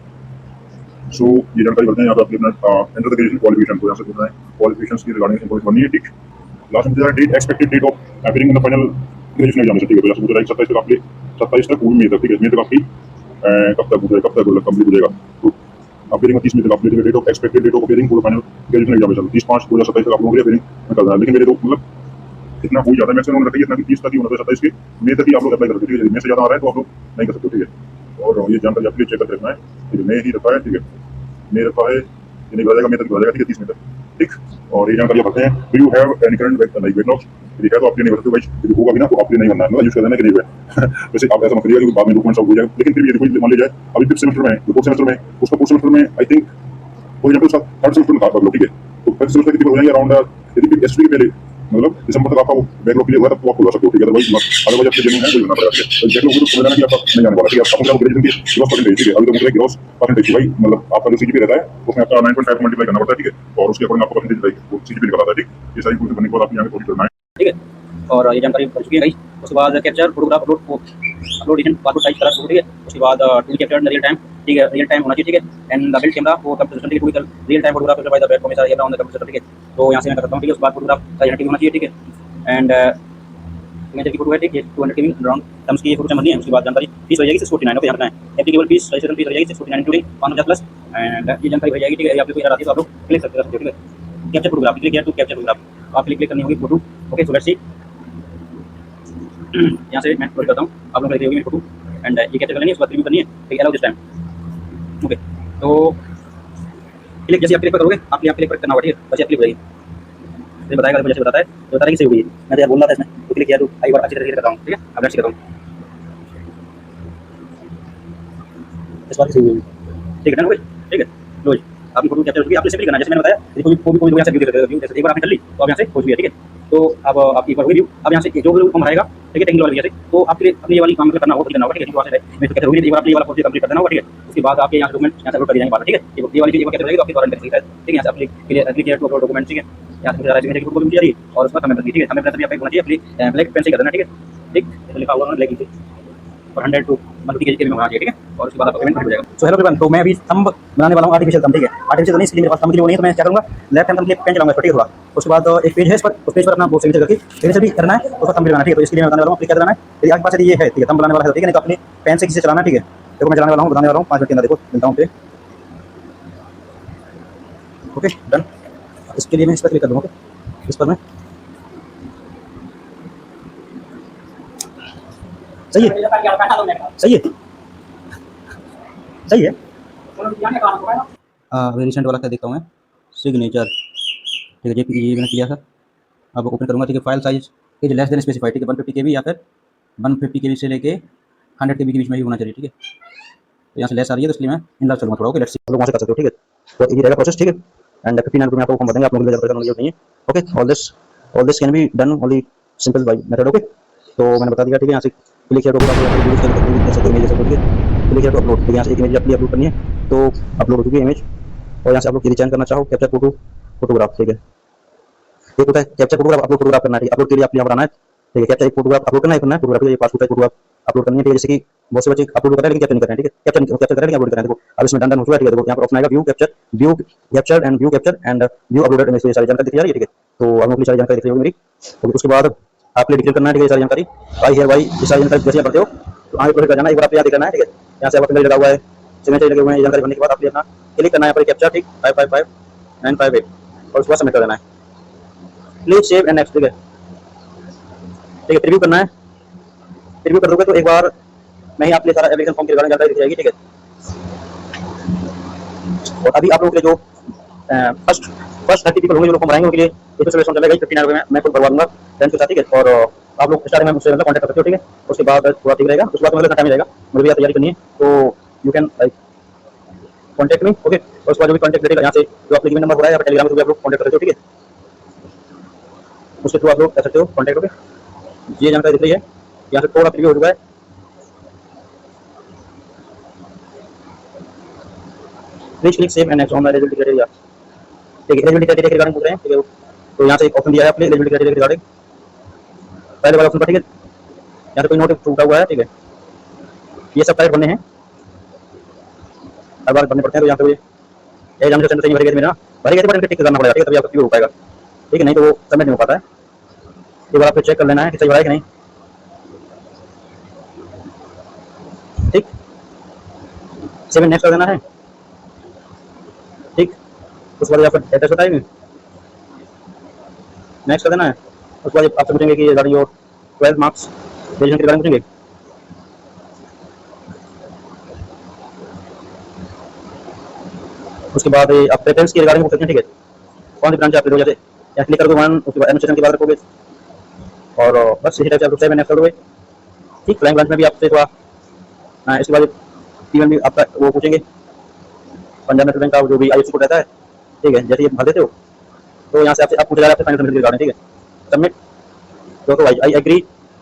Speaker 2: सो ये जानकारी करते हैं यहाँ पर अपना इंटर ग्रेजुएशन क्वालिफिकेशन को यहाँ से करना है, क्वालिफिकेशन की रिगार्डिंग इन्फॉर्मेशन बननी है, ठीक। लास्ट में date expected date of appearing in the final graduation examination, ठीक है। तो यहाँ से मुझे 27 तक आपके 27 तक मई तक, ठीक है, मई तक आपकी कब तक कंप्लीट हो जाएगा। तो अपीयरिंग 30 मई तक आपकी date of expected date of appearing for final graduation examination 30/5/2027 तक आप लोगों की अपीयरिंग निकल रहा है। लेकिन मेरे तो मतलब इतना हो जाता है, मैक्सिमम रखिए इतना कि 30 तक ही होना, 27 के मई तक ही आप लोग अप्लाई कर सकते हैं। मई से ज़्यादा आ रहा है तो आप लोग नहीं कर सकते, ठीक है। और ये जानकारी आपके लिए चेक करके रखना है, ठीक है। मई ही रखा है, ठीक है, मई रखा है, ये नहीं बढ़ेगा, मई तक बढ़ेगा, ठीक है, 30 मई तक, ठीक। और ये जानकारी भरते हैं। Do you have any current like weight loss, यदि है तो आपके नहीं भरते भाई, यदि होगा भी ना तो आपके नहीं भरना है, मतलब यूज कर देना कि नहीं हुआ। वैसे आप ऐसा मत करिएगा क्योंकि बाद में डॉक्यूमेंट्स हो जाएगा। लेकिन फिर भी यदि कोई मान लीजिए अभी 5th सेमेस्टर में है, तो 4th सेमेस्टर में उसका 4th सेमेस्टर में आई थिंक फॉर एग्जाम्पल उसका 3rd सेमेस्टर में था बैकलॉग, ठीक है। तो 5th सेमेस्टर की हो जाएंगे अराउंड, यदि फिर एसवी के पहले मतलब दिसंबर तक आपका बैकलॉग क्लियर हुआ तब तो आप खुला सकते हो, ठीक है। अदरवाइज आपके जेन्युइन है वही होना पड़ेगा। तो बैकलॉग को समझ लेना कि आपका नहीं आने वाला, ठीक है। आपका ग्रेजुएशन की ग्रॉस परसेंटेज, ठीक है, अभी तो मुझे ग्रॉस परसेंटेज भाई मतलब आपका जो सीजीपी रहता है उसमें आपका 9.5 मल्टीप्लाई करना पड़ता है, ठीक है, और उसके अकॉर्डिंग आपको परसेंटेज वो सीजीपी निकल आता है, ठीक। ये सारी कुछ करने के बाद आप यहाँ पे प्रोसीड करना है,
Speaker 1: ठीक है। और ये जानकारी बन चुकी है गाइस। उसके बाद capture photograph uploadation passport size colour photo, ठीक है। उसके बाद to capture in real time, ठीक है, रियल टाइम होना चाहिए, ठीक है। And the build camera for computer system, ठीक है, real time photograph by the back हमेशा ये ऑन द कंप्यूटर, ठीक है। तो यहाँ से मैं कर सकता हूँ, ठीक है। उसके बाद फोटोग्राफ का एडिटिंग होना चाहिए, ठीक है। एंड इमेज की फोटो है, ठीक है, 200 केबी राउंड टर्म्स की ये फोटो समझनी है। उसके बाद जानकारी फीस हो जाएगी 649, ओके, यहाँ पे एप्लीकेबल फीस रजिस्ट्रेशन फीस हो जाएगी 649 टुडे 5,000 प्लस। एंड ये जानकारी हो जाएगी, ठीक है। आपको कोई आती है तो आप लोग क्लिक सकते हो, ठीक है। Capture photograph, click here to capture photograph, आप क्लिक करनी होगी photo, okay. So let's see, यहाँ से मैं क्लिक करता हूँ, आप लोग देख रहे होंगे मेरी फोटो। एंड ये कैप्चर करनी है, उसके बाद रिव्यू करनी है, ठीक है, अलाउ दिस टाइम, ओके। तो क्लिक जैसे आप क्लिक करोगे आपके यहाँ क्लिक करना होगा, ठीक है। बस क्लिक हो जाएगी, ये बताएगा, जैसे बताता है तो बताएगा कि सही हुई। मैं तो यार बोल रहा था इसमें, तो क्लिक किया तो आई बार अच्छी तरीके से करता हूँ, ठीक है। अब नेक्स्ट करता हूँ, इस बार सही हुई, ठीक है, डन हो गई, ठीक है। लो जी, आपकी फोटो कैप्चर हो चुकी है। आपने सिंपली करना है, जैसे मैंने बताया, यदि कोई यहाँ से व्यू देते व्यू, जैसे एक बार आपने कर ली तो अब यहाँ से हो चुकी है, ठीक है। तो अब आपकी पर हुई व्यू, अब यहाँ से जो भी फॉर्म आएगा, ठीक है, टेक्निकल वाली जैसे, तो आपके लिए अपनी ये वाली काम करना होगा, करना होगा, ठीक है। वहाँ से मैं तो कहते होगी, एक बार अपनी वाला प्रोसेस कंप्लीट कर देना होगा, ठीक है। उसके बाद आपके यहाँ से डॉक्यूमेंट यहाँ से अपलोड कर जाएंगे, ठीक है। ये वाली चीज़ कैसे रहेगी तो आपके द्वारा ठीक है, ठीक है। यहाँ से क्लियर टू अपलोड डॉक्यूमेंट, ठीक है। यहाँ से मेरी फोटो भी चाहिए और उसका हमें ठीक है, हमें प्लस भी आपको होना चाहिए, ब्लैक पेन से करना, ठीक है, ठीक। लिखा हुआ है ब्लैक से और 100 टू 150 केजी में होना चाहिए, ठीक है। और उसके बाद आपका पेमेंट हो जाएगा। सो हेलो एवरीवन, तो मैं अभी थंब बनाने वाला हूँ आर्टिफिशियल थंब, ठीक है। आर्टिफिशियल नहीं, इसके लिए मेरे पास थंब के लिए वो नहीं है, तो मैं क्या करूँगा, लेफ्ट हैंड थंब के पेन चलाऊंगा, ठीक है, थोड़ा। उसके बाद एक पेज है इस पर, उस पेज पर अपना वो सिग्नेचर करके सिग्नेचर भी करना है, उसका थंब भी बनाना, ठीक है। तो इसके लिए मैं बताने वाला हूँ क्लिक कर देना है। यदि आपके पास ये है, ठीक है, थंब बनाने वाला है, ठीक है, नहीं तो अपने पेन से किसी से चलाना, ठीक है। देखो मैं चलाने वाला हूँ, बताने वाला हूँ 5 मिनट के अंदर, देखो मिलता हूँ पे, ओके, डन। इसके लिए मैं इस पर क्लिक कर दूँगा, इस पर मैं सही है, सही है, सही है। अभी रिसेंट वाला क्या देखता हूँ मैं, सिग्नेचर, ठीक है, ये मैंने किया सर। अब ओपन करूँगा, ठीक है। File size is less than specified, ठीक है, 150 केबी या फिर 150 केबी से लेके 100 केबी के बीच में ही होना चाहिए, ठीक है। तो यहाँ से लेस आ रही है तो इसलिए मैं इनलार्ज चलूँगा थोड़ा, ओके। लेट्स सी, आप लोग वहाँ से कर सकते हो, ठीक है। तो ये रहेगा प्रोसेस, ठीक है। एंड 59 रुपये में आपको फॉर्म बताएंगे, आप लोगों को ज़्यादा नहीं है, okay. All this can be done only simple by method, okay. तो मैंने बता दिया, ठीक है। यहाँ से क्लिक किया तो क्लिक किया तो अपलोड, यहाँ से एक इमेज अपनी अपलोड करनी है, तो अपलोड हो चुकी है इमेज। और यहाँ से आप लोग यदि चयन करना चाहो कैप्चर फोटोग्राफ, ठीक है। एक होता है कैप्चर फोटोग्राफ, अपलोड फोटोग्राफ करना है, अपलोड के लिए आप यहाँ बनाना है, ठीक है। कैप्चर एक फोटोग्राफ अपलोड करना है, फोटोग्राफ ये पासपोर्ट साइज फोटोग्राफ अपलोड करनी है, ठीक है। जैसे कि बहुत से बच्चे अपलोड कर रहे हैं लेकिन कैप्चर नहीं कर रहे हैं, ठीक है। कैप्चर कर रहे हैं अपलोड कर रहे हैं, देखो अब इसमें डन हो चुका है, ठीक है। देखो यहाँ पर ऑप्शन आएगा view capture and view uploaded image, ये सारी जानकारी दिख जा रही है, ठीक है। तो आप लोग सारी जानकारी दिख रही होगी मेरी, तो उसके बाद आपने डिटेल करना है, ठीक है। सारी जानकारी आई हियर बाई, ये सारी जानकारी जैसे आप पढ़ते हो तो आगे प्रोसेस कर जाना, एक बार आप यहाँ दिखाना है, ठीक है। यहाँ से आपका लगा हुआ है, सिग्नेचर लगे हुए हैं, जानकारी भरने के बाद आपने अपना क्लिक करना है पर कैप्चर, ठीक, 555958 और उसके बाद सबमिट कर देना है। प्लीज सेव एंड नेक्स्ट, ठीक है, ठीक है। प्रीव्यू करना है, प्रीव्यू कर दोगे तो एक बार मैं ही आपके सारा एप्लीकेशन फॉर्म की रिगार्डिंग जानकारी दिख जाएगी, ठीक है। और अभी आप लोगों के लिए जो फर्स्ट 30 पीपल होंगे जो लोग फॉर्म भराएंगे उनके लिए इंस्टॉलेशन चलेगा 59 रुपये में, मैं खुद भरवा दूंगा टेंथ के साथ, ठीक है। और आप लोग स्टार्टिंग में मुझसे कॉन्टैक्ट कर सकते हो, ठीक है। उसके बाद थोड़ा ठीक रहेगा, उसके बाद मतलब टाइम मिलेगा, मुझे भी तैयारी करनी है, तो you can like contact me, okay. और उसके बाद जो भी कॉन्टैक्ट डिटेल यहाँ से जो आपके ईमेल नंबर हो रहा है या टेलीग्राम पे आप लोग कॉन्टैक्ट कर सकते हो, ठीक है। उसके थ्रू आप लोग कर सकते हो कॉन्टैक्ट, ओके, ये जानकारी दिख रही है, यहाँ से थोड़ा प्रीव्यू हो चुका है। Please click save and next on eligibility criteria. ठीक है, एलिजिबिलिटी क्राइटेरिया के रिगार्डिंग पूछ रहे हैं, ठीक है। तो यहाँ से एक ऑप्शन दिया है आपने एलिजिबिलिटी क्राइटेरिया के रिगार्डिंग, पहले वाला ऑप्शन पर, ठीक है। यहाँ से कोई नोट छूटा हुआ है, ठीक है। ये सब टाइप भरने हैं, हर बार भरने पड़ते हैं। तो यहाँ पे एग्जाम सेंटर सही भरेगा मेरा, भरेगा बटन पे टिक करना पड़ेगा, ठीक है, तभी आपका क्लियर हो पाएगा, ठीक है। नहीं तो वो सबमिट नहीं हो पाता है। एक बार आपको चेक कर लेना है कि सही भरा है कि नहीं, ठीक। सेवन नेक्स्ट कर देना है, ठीक। उसके बाद आपका एड्रेस बताएंगे, नेक्स्ट कर देना है। उसके बाद आपसे पूछेंगे कि रिगार्डिंग योर 12 मार्क्स ग्रेजुएशन के रिगार्डिंग पूछेंगे। उसके बाद आप प्रेफरेंस की रिगार्डिंग पूछ सकते हैं, ठीक है। कौन सी ब्रांच आप ले, जैसे या क्लिक कर दो वन, उसके बाद एडमिनिस्ट्रेशन की बात रखोगे और बस इसी टाइप से आप 7 नेक्स्ट कर दोगे, ठीक। फ्लाइंग ब्रांच में भी आपसे थोड़ा इसके बाद P1 भी आपका वो पूछेंगे, पंजाब नेशनल बैंक का जो भी IFSC कोड रहता है, ठीक है। जैसे ये भर देते हो तो यहाँ से आपसे आप पूछा जा रहा है फाइनल सबमिट रिगार्डिंग, ठीक है। सबमिट तो आई एग्री,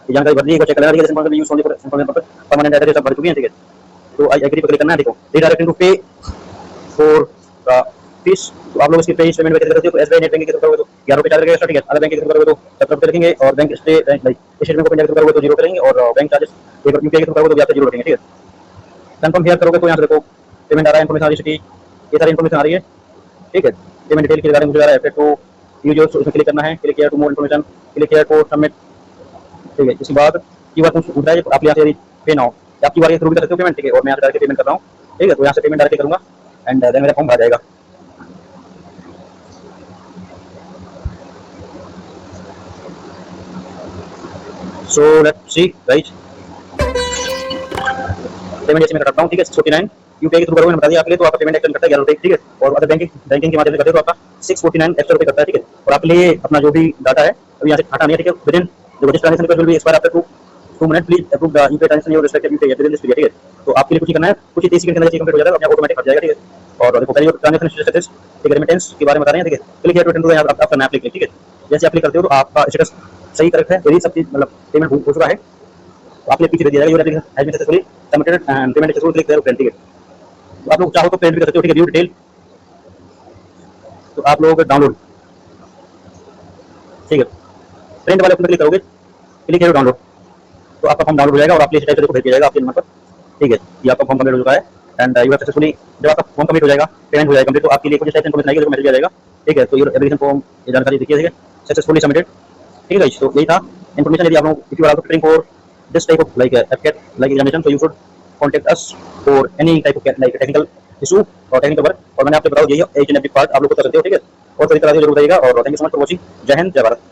Speaker 1: जानकारी भर दी है, चेक कर लेना, ठीक है। Simple use only for permanent address सब भर चुकी हैं, ठीक है। तो आई एग्री पर क्लिक करना है, देखो रीडायरेक्टिंग टू पे फॉर द फीस। तो आप लोग इसकी पे पेमेंट कैसे करते हो, तो एसबीआई नेट बैंकिंग के थ्रू करोगे तो 11 रुपये चार्ज लगेगा, ठीक है। अदर बैंक के थ्रू करोगे तो 17 रुपये लगेंगे, और बैंक स्टेटमेंट को पंजाब के थ्रू करोगे तो 0 रुपये लगेंगे, और बैंक चार्जेस यूपीआई के थ्रू करोगे तो आपसे 0 लगेंगे, ठीक है। कंफर्म हियर करोगे तो यहाँ से देखो पेमेंट आ रहा है, इन्फॉर्मेशन आ रही है, सिटी, ये सारी इन्फॉर्मेशन आ रही है, ठीक है। पेमेंट डिटेल के रिगार्डिंग मुझे आ रहा है, टू यूज उसमें क्लिक करना है, क्लिक किया टू मोर इन्फॉर्मेशन, क्लिक किया टू सबमिट, ठीक है। इसके बाद क्यूआर कोड उठा है, आप यहाँ से पे नाउ, आप क्यूआर के थ्रू भी कर सकते हो पेमेंट, ठीक है। और मैं यहाँ से डायरेक्ट पेमेंट कर रहा हूँ, ठीक है। तो यहाँ से पेमेंट डायरेक्ट करूँगा एंड देन मेरा फॉर्म भर जाएगा। सो लेट्स सी गाइस, पेमेंट जैसे मैं करता हूँ, ठीक है। 649 यूपीआई के थ्रू करोगे, बता दिया आपके लिए, तो आपका पेमेंट एक्शन करता है 11 रुपये, ठीक है। और अदर बैंकिंग के माध्यम से करते हो तो आपका 649 एक्स्ट्रा रुपये करता है, ठीक है। और आपके लिए अपना जो भी डाटा है अभी यहाँ से हटाना है, ठीक है। विदिन जो register transaction request will be expire after 2 minute, please approve the UPI transaction your respective UPI within this period, ठीक है। तो आपके लिए कुछ ही करना है, कुछ ही 30 सेकंड के अंदर ये कंप्लीट हो जाएगा, अपने ऑटोमेटिक हट जाएगा, ठीक है। और देखो पहले ट्रांजेक्शन स्टेटस, ठीक है, रेमिटेंस के बारे में बता रहे हैं, ठीक है। Click here to attend to यहाँ आप करना है, क्लिक, ठीक है। जैसे आप क्लिक करते हो तो आपका स्टेटस सही करेक्ट है, यही सब चीज मतलब पेमेंट हो चुका है, तो आपके पीछे दे दिया जाएगा your application has been successfully submitted and payment successful, click there, ठीक है। तो आप लोग चाहो तो प्रिंट भी कर सकते हो, ठीक है। व्यू डिटेल तो आप लोग डाउनलोड, ठीक है। प्रिंट वाले ऑप्शन पर क्लिक करोगे, क्लिक करो डाउनलोड, तो आपका फॉर्म डाउनलोड हो जाएगा और आपके इस टाइप से देखो भेज दिया जाएगा आपके नंबर पर, ठीक है। ये आपका फॉर्म कंप्लीट हो चुका है एंड यू हैव सक्सेसफुली, जब आपका फॉर्म कंप्लीट हो जाएगा, पेमेंट हो जाएगा कंप्लीट, तो आपके लिए कुछ इस टाइप से इन्फॉर्मेशन आएगी, जो मैसेज आ जाएगा, ठीक है। तो ये एप्लीकेशन फॉर्म, ये जानकारी देखिए, ठीक है, सक्सेसफुली सबमिटेड, ठीक है गाइस। तो यही था इन्फॉर्मेशन। यदि आप लोग if you are also preparing for this type of like FCAT like examination, so you should contact us for any type of like technical issue और technical work। और मैंने आपको बताया यही एच एंड एवरी पार्ट आप लोग को कर सकते हो, ठीक है। और कोई तरह से जरूर बताइएगा, और thank you so much for watching. जय हिंद, जय भारत।